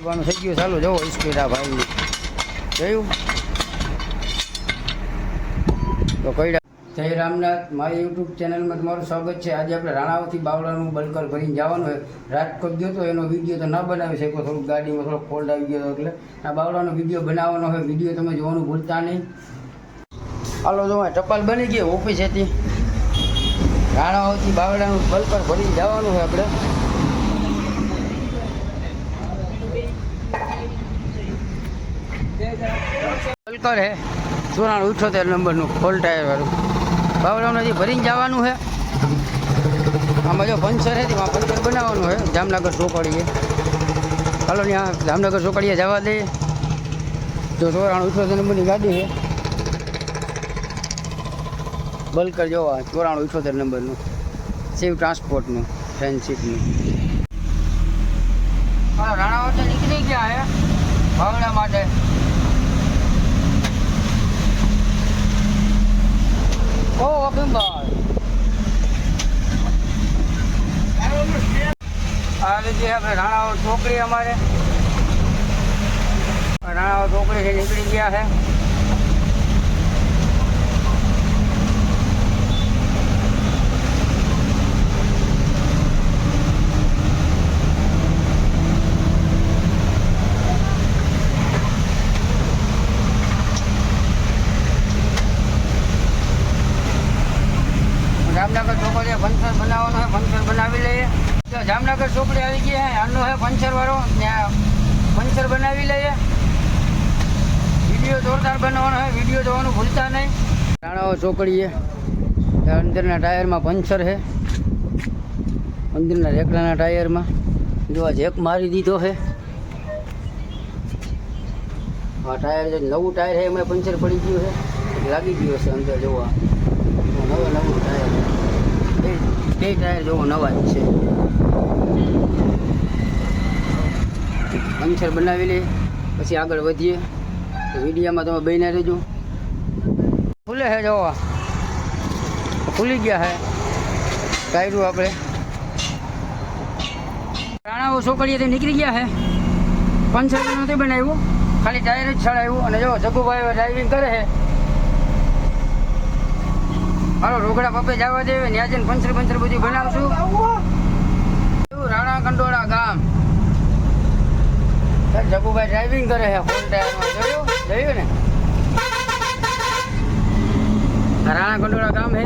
થઈ ગયું ચાલુ જવો સ્પીડ આ ભાઈ જોયું તો કઈ જય રામનાથ મારી યુટ્યુબ ચેનલમાં તમારું સ્વાગત છે। આજે આપણે રાણાવથી બાવળાનું બલકર ભરીને જવાનું હોય। રાજકોટ ગયો તો એનો વિડીયો તો ના બનાવી શક્યો, થોડુંક ગાડીમાં થોડોક ફોલ્ટ આવી ગયો એટલે આ બાવળાનો વિડીયો બનાવવાનો હોય। વિડીયો તમે જોવાનું ભૂલતા નહીં। હાલો જો ટપાલ બની ગઈ ઓફિસ હતી, રાણાવથી બાવળાનું બલકર ભરીને જવાનું હોય આપણે। બલકર હે 9478 નંબરનું ફોલ ટાયર વાળું બાવળાનું હજી ભરીને જવાનું છે। આમાં જો પંચર છે તેમાં પંચર બનાવવાનું છે જામનગર ચોકડીએ। ચાલો ત્યાં જામનગર ચોકડીએ જવા દઈએ। જો 9478 નંબરની ગાડી છે બલકર જોવા 9478 નંબરનું શિવ ટ્રાન્સપોર્ટનું ફ્રેન્ડશીપનું। હા રાણાવથી નીકળી ગયા છે બાવળા માટે। ઓ અભિમાન આ રીતે આપણે રાણાવળ ચોકડી અમારે રાણાવળ ચોકડીથી નીકળી ગયા છે। जामनगर ચોકડીએ પંચર બનાવવાનો है, પંચર બનાવી લઈએ। તો જામનગર ચોકડી આવી ગઈ है, આનો है પંચર વાળો, ત્યાં પંચર બનાવી લઈએ। વિડીયો જોરદાર બનાવવાનો है, વિડીયો જોવાનું ભૂલતા નહીં। રાણાવળ ચોકડીએ અંદરના ટાયરમાં પંચર છે, અંદરના રેકડાના ટાયરમાં જો આ જેક મારી દીધો છે। આ ટાયર જે નવું ટાયર છે એમાં પંચર પડી ગયું છે, લાગી ગયું હશે અંદર જોવા। નવું ટાયર બે ટાયર જોવો નવા જ છે। પંચર બનાવી લઈએ પછી આગળ વધીએ। તો વિડીયોમાં તમે બન્યા રહેજો। ખુલે છે જોવા, ખુલી ગયા છે ટાયરું આપણે રાણાવળ ચોકડીએથી નીકળી ગયા છે। પંચર નથી બનાવ્યું, ખાલી ટાયર જ છડાવ્યું। અને જો જગુભાઈ ડ્રાઇવિંગ કરે છે। હાલો રોકડા પપ્પે જવા દે, ત્યાં જઈને પંચર બધું બનાવશું। રાણા કંડોળા ગામ જગુભાઈ ડ્રાઇવિંગ કરે છે ફૂલ ટાયરમાં, જોયું ને રાણા કંડોળા ગામ છે।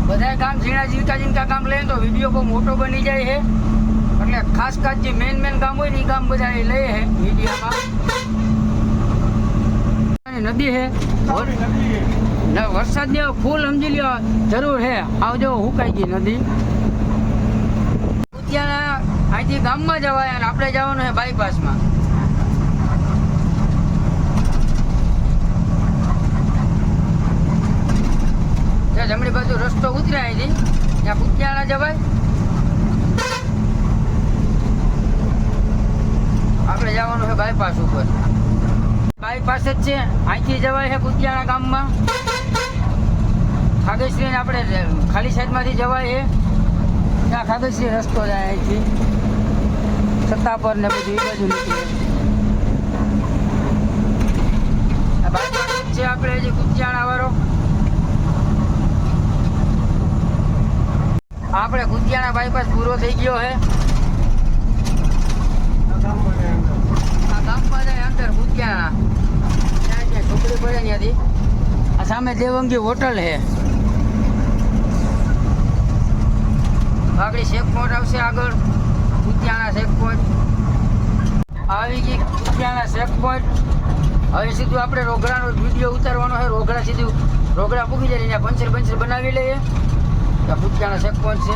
બધા કામ ઝીણા કામ લઈએ તો વિડીયો બહુ મોટો બની જાય છે। એટલે ખાસ જે મેન કામ હોય ને એ કામ બધા લઈએ છે વિડીયોમાં। નદી છે વરસાદની ફૂલ સમજી લ્યો જરૂર છે, આવજો હુકાઈ ગઈ નદી। ત્યાં અહીંથી ગામમાં જવાય અને આપણે જવાનું છે બાયપાસમાં। ત્યાં જમણી બાજુ રસ્તો ઉતરે અહીંથી, ત્યાં કુતિયાણા જવાય। આપણે જવાનું છે બાયપાસ ઉપર, બાયપાસ જ છે, અહીંથી જવાય છે કુતિયાણા ગામમાં। ખાગેશ્રીને આપણે ખાલી સાઈડમાંથી જવાય છે, ત્યાં ખાગેશ્રી રસ્તો જાય અહીંથી સત્તાપર ને બધું એ બાજુ નીકળે। બાયપાસ જ છે આપણે હજી કુતિયાણા વાળો। આપણે કુતિયાણા બાયપાસ પૂરો થઈ ગયો છે। અંદર કુતિયાણા ત્યાં છોકરી પડે ત્યાંથી આ સામે દેવંગી હોટલ છે। આગળ શેખ પોઈન્ટ આવશે, આગળ કુતિયાણા શેખ પોઈન્ટ આવી ગઈ। કુતિયાણા શેખ પોઈન્ટ હવે સીધું આપણે રોગડાનો વિડીયો ઉતારવાનો છે। રોગડા સીધું રોગડા પૂકી જાય ત્યાં પંચર બનાવી લઈએ। ત્યાં કુતિયાણા શેખ પોઈન્ટ છે,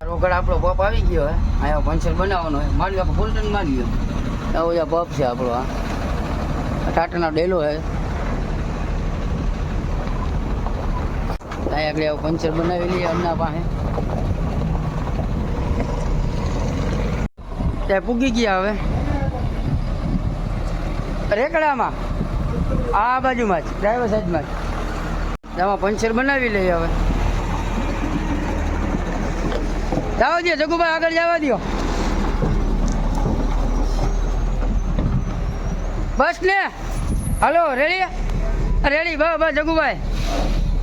રોગડા આપણો પપ આવી ગયો હે, અહીંયા પંચર બનાવવાનો હોય। મારી આપણે ફૂલટન મારી ગયો આવો યા પપ છે આપણો। આ ટાટાનો ડેલો છે, ત્યાં આગળ આવું પંચર બનાવી લઈએ અમના પાસે। ત્યાં પૂગી ગયા હવે રેકડામાં। આ બાજુમાં જ ડ્રાઈવર સાઈડમાં જ આમાં પંચર બનાવી લઈએ હવે જવા દો જગુભાઈ આગળ જવા દો બસ ને હાલો રેડી રેડી બસ જગુભાઈ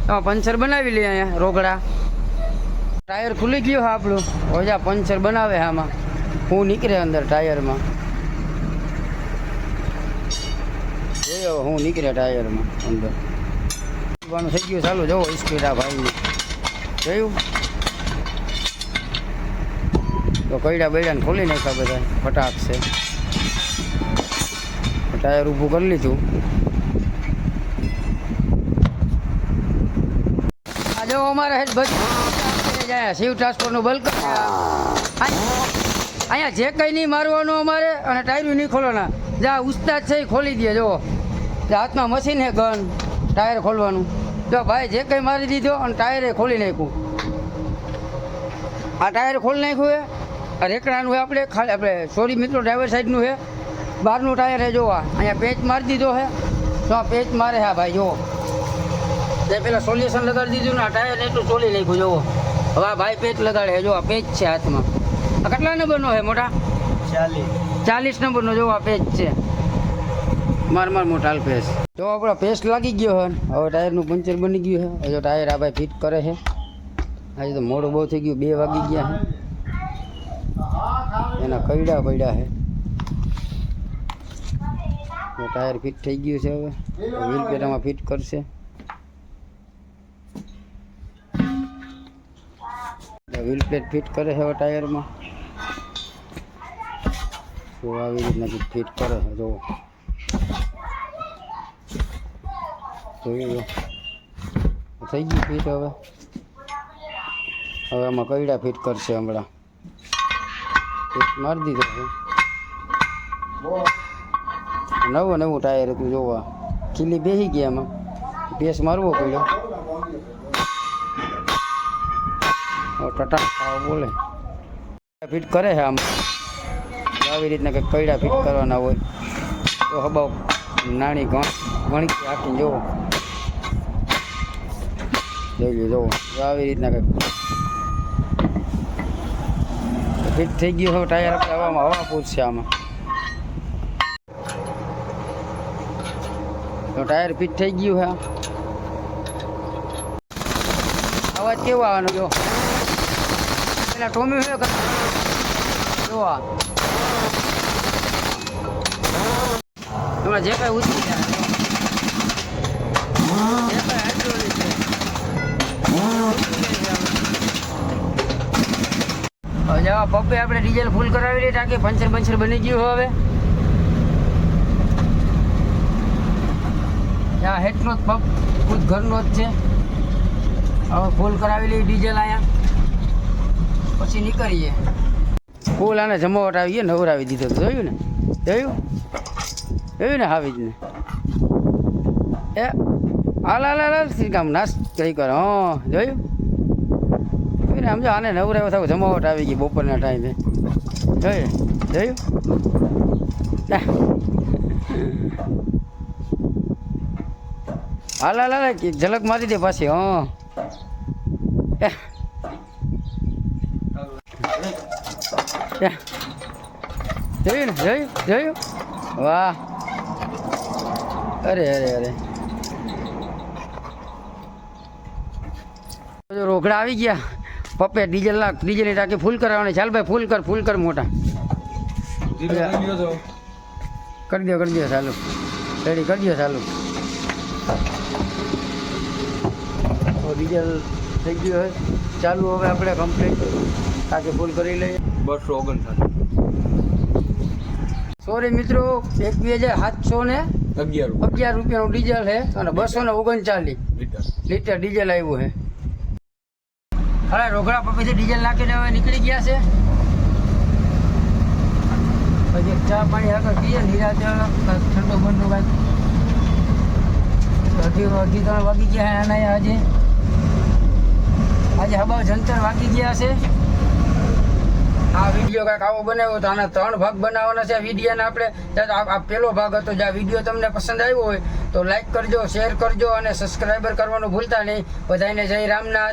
આમાં પંચર બનાવી લઈએ અહીંયા રોકડા ટાયર ખુલી ગયું હા આપણું ઓજા પંચર બનાવે આમાં હું નીકળે અંદર ટાયરમાં જોયો હું નીકળે ટાયરમાં અંદર થઈ ગયું ચાલુ જવો સ્પીડ આ ભાઈની જોયું તો કઈડા બૈડાને ખોલી નાખ્યા બધા ફટાક છે ટાયર ઊભું કરી લીધું આ જો અમારે હેડ બસ જાય શિવ ટ્રાન્સપોર્ટનું બલ્ક અહીંયા જે કંઈ નહીં મારવાનું અમારે અને ટાયરું નહીં ખોલવાના જ્યાં ઉસ્તાદ છે એ ખોલી દે જુઓ હાથમાં મશીન હે ગન ટાયર ખોલવાનું જો ભાઈ જે કંઈ મારી દીધો અને ટાયરે ખોલી નાખ્યું આ ટાયર ખોલી નાખ્યું હે આ રેકડાનું હે આપણે ખાલી આપણે સોરી મિત્રો ડ્રાઈવર સાઈડનું હે બહારનું ટાયર હે જોવા અહીંયા પેચ મારી દીધો હે તો આ પેચ મારે હા ભાઈ જુઓ તે પેલા સોલ્યુશન લગાડી દીધું ને આ ટાયર એટલું ચોલી નાખ્યું જુઓ હવે આ ભાઈ પેચ લગાડે જો આ પેચ છે હાથમાં આ કેટલા નંબરનો હે મોટા 40 નંબરનો જો આ પેચ છે માર મોટા પેચ જો આપણો પેસ્ટ લાગી ગયો હે હવે ટાયરનું પંચર બની ગયું છે જો ટાયર આ ભાઈ ફિટ કરે છે આજે તો મોડું બહુ થઈ ગયું 2 વાગી ગયા છે એના કઈડા પડ્યા છે ટાયર ફિટ થઈ ગયું છે હવે વ્હીલ પેટામાં ફિટ કરશે વ્હીલ પ્લેટ ફિટ કરે છે ટાયરમાં તો આવી રીતના ફિટ કરે છે જો જોયું થઈ ગયું ફિટ હવે આમાં કઈડા ફિટ કરશે હમણાં ફિટ મારી દીધો છે નવું ટાયર હતું જોવા ખીલી બેસી ગયા એમાં પેસ મારવો પડ્યો ટટા બોલે ફિટ કરે છે આમ આવી રીતના કંઈક કઈડા ફિટ કરવાના હોય તો હબાવ નાની ગણકી આખી જોવો જોઈ જોવો આવી રીતના કંઈક ફિટ થઈ ગયું હવે ટાયર આપણે હવા પૂછશે આમાં તો ટાયર ફિટ થઈ ગયું છે અવાજ કેવો આવવાનો જો પેલા ટોમી જો એમાં જે કાંઈ ઉતરી જાય જે કાંઈ હાઇડ્રોલિક છે હવે જવા પપ્પે આપણે ડીઝલ ફૂલ કરાવી લઈએ ટાંકી પંચર બની ગયું હવે આ હેઠનો જ પંપ ખુદ ઘરનો જ છે હવે ફૂલ કરાવી લઈએ ડીઝલ અહીંયા પછી નીકળીએ ફૂલ આને જમાવટ આવીએ નવરાવી દીધો જોયું ને હાવી જ ને એ હાલ શ્રીકામ નાશ કઈ કરે હા જોયું ને સમજો આને નવરાવ્યો થાવ જમાવટ આવી ગઈ બપોરના ટાઈમે જોયું હાલ ઝલક મારી દે પાછી હા જોયું ને જોયું વાહ અરે રોકડા આવી ગયા પપ્પે ડીઝલની ટાંકી ફૂલ કરાવવાની ચાલ ભાઈ ફૂલ કર મોટા કરી દો ચાલુ રેડી કરી દો ચાલુ ડીઝલ થઈ ગયું હોય ચાલુ હવે આપણે કમ્પ્લીટ ટાંકી ફૂલ કરી લઈએ 259 સોરી મિત્રો 1711 રૂપિયાનું ડીઝલ છે અને 239 લીટર ડીઝલ આવ્યું છે હવે રોકડા પપ્પીથી ડીઝલ નાખીને હવે નીકળી ગયા છે પછી ચા પાણી આગળ પીએ નિરાતે ઠંડો બંડો કાંઈક અઢી 3 વાગી ગયા આના આજે હબાવ જંતર વાગી ગયા છે આ વિડીયો કાંઈક આવો બનાવ્યો તો આના 3 ભાગ બનાવવાના છે આ વિડીયોના આપણે. આ પહેલો ભાગ હતો. જે આ વિડીયો તમને પસંદ આવ્યો હોય તો લાઈક કરજો, શેર કરજો અને સબસ્ક્રાઈબર કરવાનું ભૂલતા નહીં. બધાને જય રામનાથ.